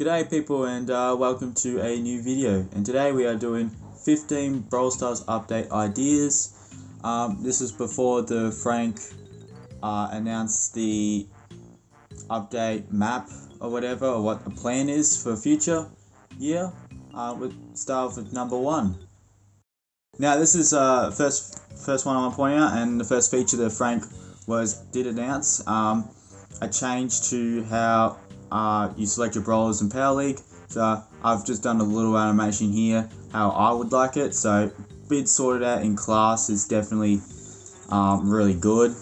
G'day people and welcome to a new video, and today we are doing 15 Brawl Stars update ideas. This is before the Frank announced the update map or whatever, or what the plan is for future year. We'll start with number 1. Now this is first one I want to point out, and the first feature that Frank did announce a change to how you select your brawlers in Power League. So I've just done a little animation here how I would like it. So bit sorted out in class is definitely really good,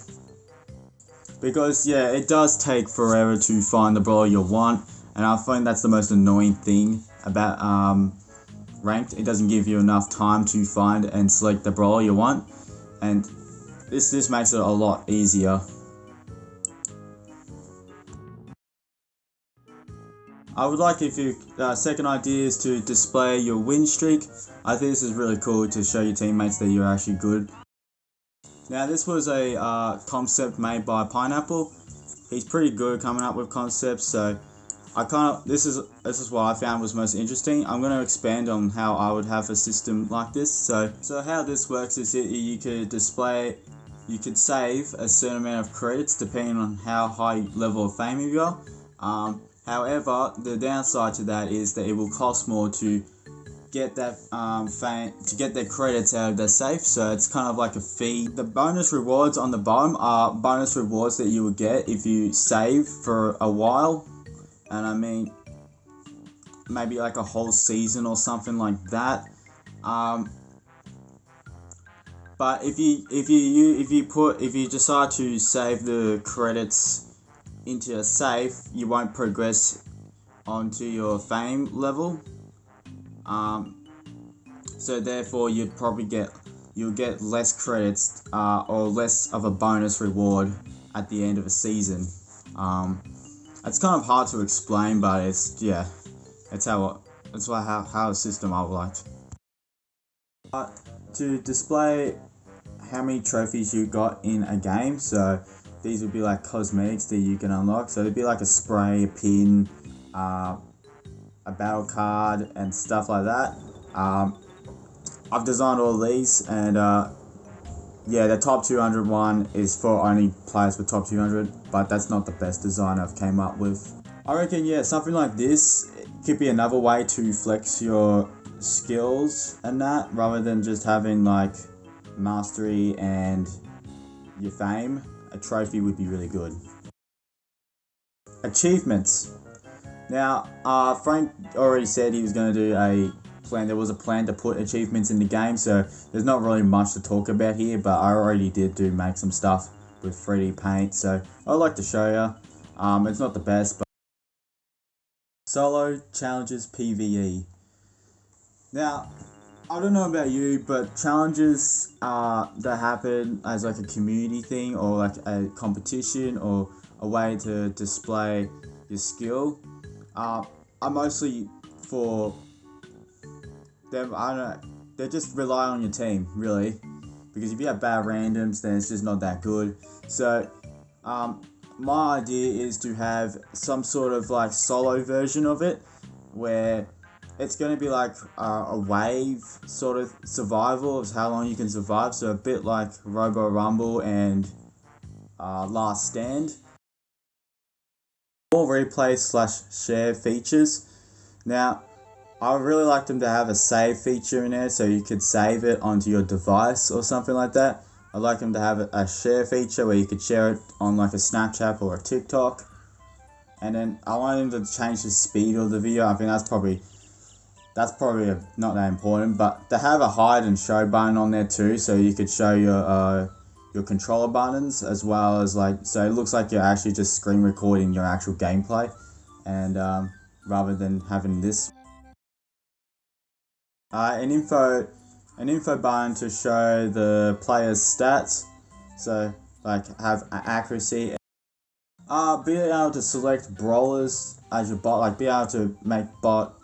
because yeah, it does take forever to find the brawler you want, and I find that's the most annoying thing about ranked. It doesn't give you enough time to find and select the brawler you want, and this makes it a lot easier. I would like if you second idea is to display your win streak. I think this is really cool to show your teammates that you're actually good. Now this was a concept made by Pineapple. He's pretty good coming up with concepts, so this is what I found was most interesting. I'm going to expand on how I would have a system like this. So how this works is that you could save a certain amount of credits depending on how high level of fame you are. However, the downside to that is that it will cost more to get that credits out of the safe, so it's kind of like a fee. The bonus rewards on the bottom are bonus rewards that you would get if you save for a while, and I mean maybe like a whole season or something like that. But if you decide to save the credits into a safe, you won't progress onto your fame level. So therefore you'll get less credits or less of a bonus reward at the end of a season. It's kind of hard to explain, but that's how a system I would like. To display how many trophies you got in a game, so these would be like cosmetics that you can unlock. So it'd be like a spray, a pin, a battle card, and stuff like that. I've designed all these, and yeah, the top 200 one is for only players with top 200, but that's not the best design I've came up with. I reckon, yeah, something like this could be another way to flex your skills and that, rather than just having like mastery and your fame. A trophy would be really good. Achievements. Now, Frank already said he was going to do a plan. There was a plan to put achievements in the game, so there's not really much to talk about here, but I already did make some stuff with 3D Paint, so I'd like to show you. It's not the best, but Solo Challenges PvE. Now, I don't know about you, but challenges that happen as like a community thing, or like a competition, or a way to display your skill, are mostly for them. I don't know, they just rely on your team, really, because if you have bad randoms, then it's just not that good. So my idea is to have some sort of like solo version of it, where it's going to be like a wave sort of survival of how long you can survive. So a bit like Robo Rumble and Last Stand. More replay/share features. Now, I would really like them to have a save feature in there, so you could save it onto your device or something like that. I'd like them to have a share feature where you could share it on like a Snapchat or a TikTok. And then I want them to change the speed of the video. I think that's probably not that important, but to have a hide and show button on there too, so you could show your controller buttons, as well as so it looks like you're actually just screen recording your actual gameplay, and rather than having this. An info button to show the player's stats, so like have accuracy. Be able to select brawlers as your bot, like be able to make bot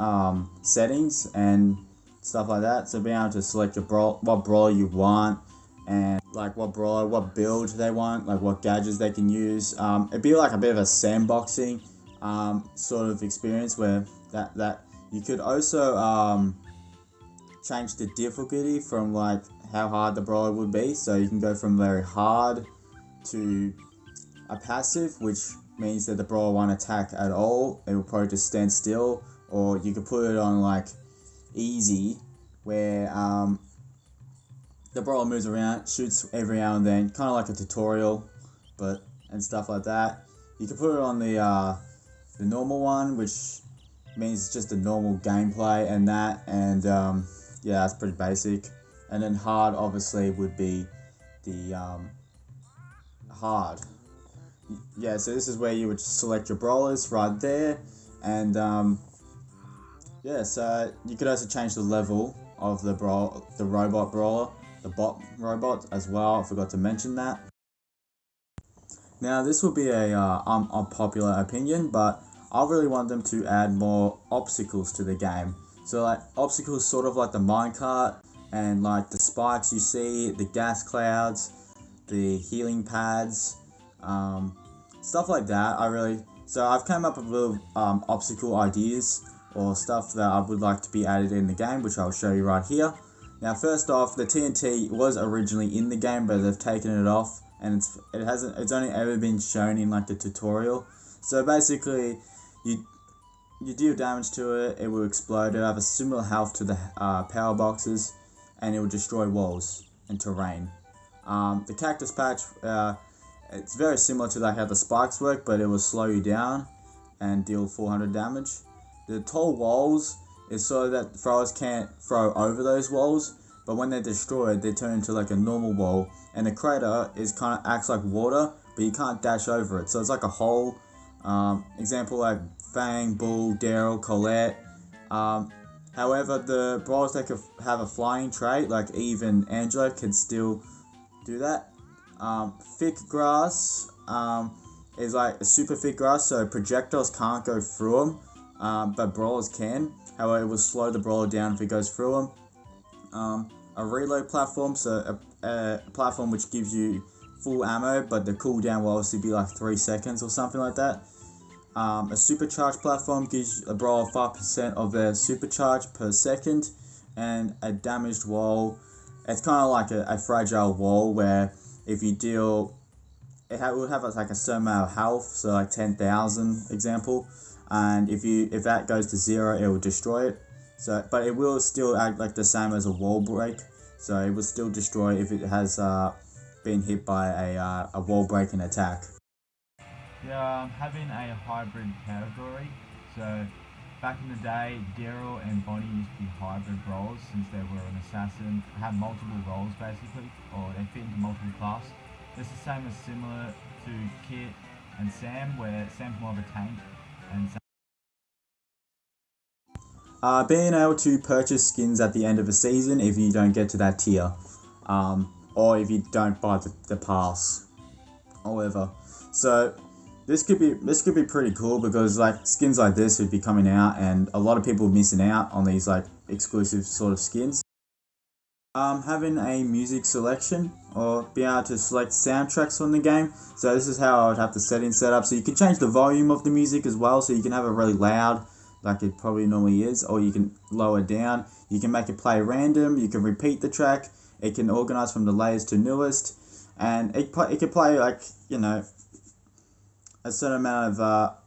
settings and stuff like that. So being able to select your what brawler you want, and like what build they want, like what gadgets they can use. It'd be like a bit of a sandboxing sort of experience where that you could also change the difficulty from like how hard the brawler would be. So you can go from very hard to a passive, which means that the brawler won't attack at all. It will probably just stand still. Or you could put it on like easy, where the brawler moves around, shoots every now and then, kind of like a tutorial, and stuff like that. You can put it on the normal one, which means just the normal gameplay and that, and yeah, that's pretty basic. And then hard obviously would be the hard. Yeah, so this is where you would select your brawlers right there, and yeah, so you could also change the level of the robot brawler, the bot robot as well. I forgot to mention that. Now this will be a unpopular opinion, but I really want them to add more obstacles to the game. So like obstacles sort of like the minecart and like the spikes you see, the gas clouds, the healing pads, stuff like that. So I've come up with little obstacle ideas or stuff that I would like to be added in the game, which I'll show you right here. Now first off, the TNT was originally in the game, but they've taken it off, and it's only ever been shown in like the tutorial. So basically, you deal damage to it, it will explode. It'll have a similar health to the power boxes, and it will destroy walls and terrain. The cactus patch, it's very similar to like how the spikes work, but it will slow you down and deal 400 damage. The tall walls is so that throwers can't throw over those walls, but when they're destroyed, they turn into like a normal wall. And the crater acts like water, but you can't dash over it. So it's like a hole. Example like Fang, Bull, Daryl, Colette. However, the brawlers that could have a flying trait, like Eve and Angela, can still do that. Thick grass is like a super thick grass, so projectiles can't go through them. But brawlers can. However, it will slow the brawler down if it goes through them. A reload platform, so a platform which gives you full ammo, but the cooldown will obviously be like 3 seconds or something like that. A supercharge platform gives a brawler 5% of their supercharge per second, and a damaged wall. It's kind of like a fragile wall where if you deal, it will have like a certain amount of health, so like 10,000 example. And if that goes to 0, it will destroy it. So, but it will still act like the same as a wall break. So it will still destroy if it has been hit by a wall breaking attack. Yeah, having a hybrid category. So back in the day, Daryl and Bonnie used to be hybrid roles since they were an assassin, had multiple roles basically, or they fit into multiple classes. It's the same as similar to Kit and Sam, where Sam's more of a tank and being able to purchase skins at the end of a season if you don't get to that tier, or if you don't buy the pass, or whatever. So this could be pretty cool, because like skins like this would be coming out, and a lot of people missing out on these like exclusive sort of skins. Having a music selection, or being able to select soundtracks from the game. So this is how I would have the settings set up. So you can change the volume of the music as well, so you can have it really loud, like it probably normally is, or you can lower it down. You can make it play random, you can repeat the track, it can organize from the latest to newest, and it can play like, you know, a certain amount of,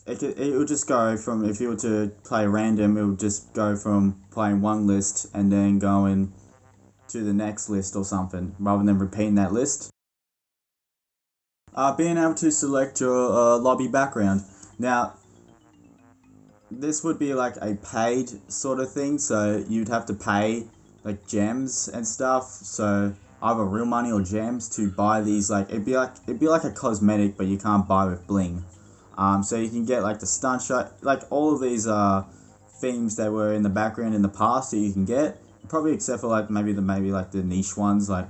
it will just go from, if you were to play random, it will just go from playing one list and then going to the next list or something, rather than repeating that list. Being able to select your lobby background. Now, this would be like a paid sort of thing, so you'd have to pay like gems and stuff, so either real money or gems to buy these. Like it'd be like a cosmetic, but you can't buy with bling. So you can get like the stunt shot, like all of these themes that were in the background in the past that you can get, probably except for like maybe like the niche ones, like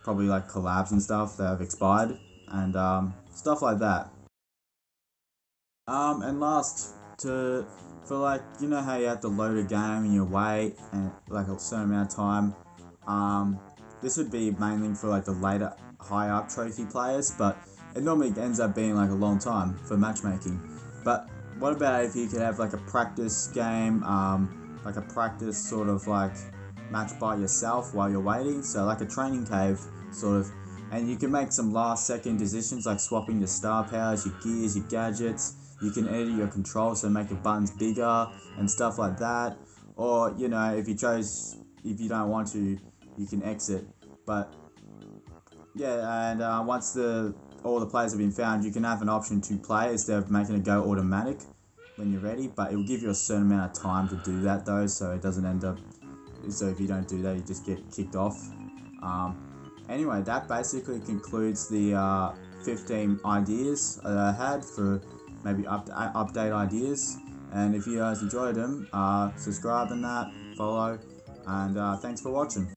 probably like collabs and stuff that have expired, and stuff like that. And last, for like, you know how you have to load a game and you wait and like a certain amount of time. This would be mainly for like the later high up trophy players, but it normally ends up being like a long time for matchmaking. But what about if you could have like a practice game, like a practice sort of like match by yourself while you're waiting, so like a training cave sort of, and you can make some last second decisions like swapping your star powers, your gears, your gadgets. You can edit your controls, so make your buttons bigger and stuff like that. Or, you know, if you don't want to, you can exit. But yeah, and once all the players have been found, you can have an option to play instead of making it go automatic when you're ready. But it will give you a certain amount of time to do that though, so it doesn't end up. So if you don't do that, you just get kicked off. Anyway, that basically concludes the 15 ideas that I had for maybe update ideas. And if you guys enjoyed them, subscribe and that, follow, and thanks for watching.